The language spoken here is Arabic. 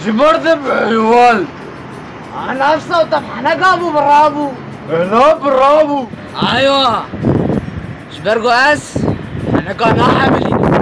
جبرت بحيوان. أنا بصوت حنا أبو برابو. أنا برافو. أيوة. شبرقوا أس. حنا كنا حاملين.